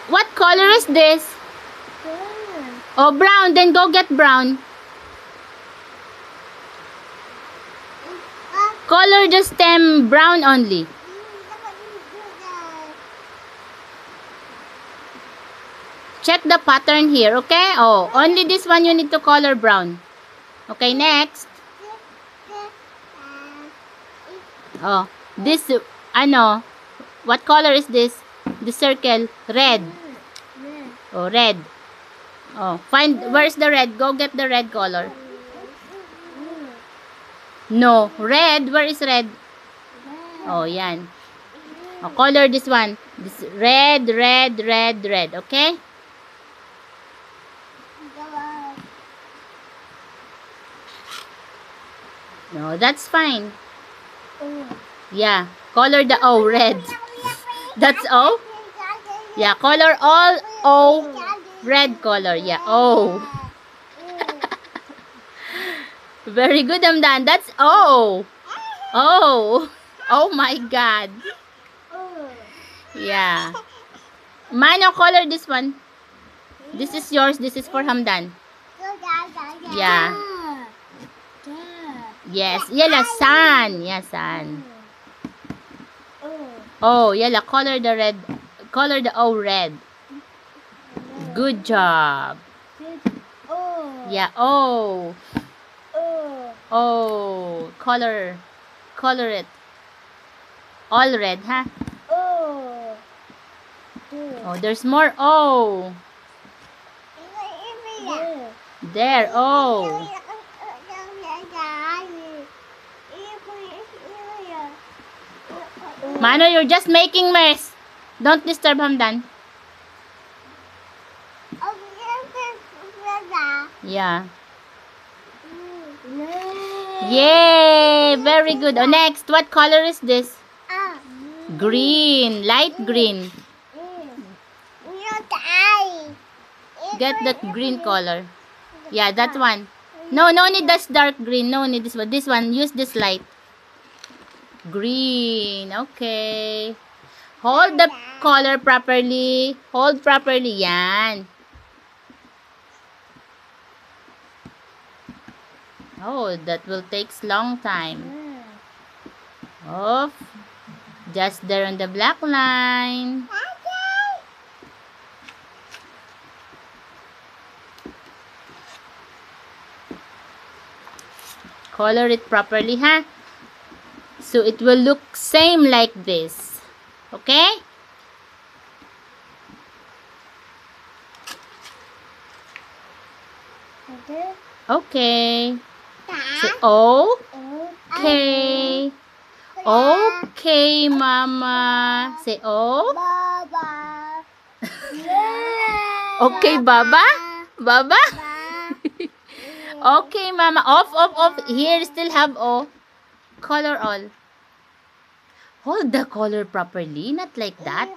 What color is this? Oh, brown. Then go get brown. Color the stem brown only. Check the pattern here, okay? Oh, only this one you need to color brown. Okay, next. Oh, this, ano, what color is this? The circle, red. Oh, red. Oh, where's the red? Go get the red color. No, red. Where is red? Oh, yan. Oh, color this one. This red, red, red, red. Okay? No, that's fine. Yeah. Color the O, red. That's O? Yeah, color all O, red color. Yeah, O. Very good, Amdan. That's O. Oh. Oh my God. Yeah. Mano, color this one. This is yours. This is for Hamdan. Yeah. Yes. Yala, sun. Yeah, sun. Oh, yala, color the red. Color the O red. Good job. Yeah, O. Oh, color it. All red, huh? Oh, there's more O. There, O. Mano, you're just making mess. Don't disturb Hamdan. Yeah. Yay! Very good. Oh, next, what color is this? Green. Light green. Get that green color. Yeah, that one. No, no need this dark green. No need this one. This one, use this light. Green. Okay. Hold the color properly. Hold properly. Yan. Oh, that will take long time. Off. Just there on the black line. Color it properly, huh? So it will look same like this. Okay? Okay. Say okay. Okay, Mama. Say Baba. Okay, Baba? Baba? Okay, Mama. Off. Here still have O. Color all. Hold the color properly. Not like that.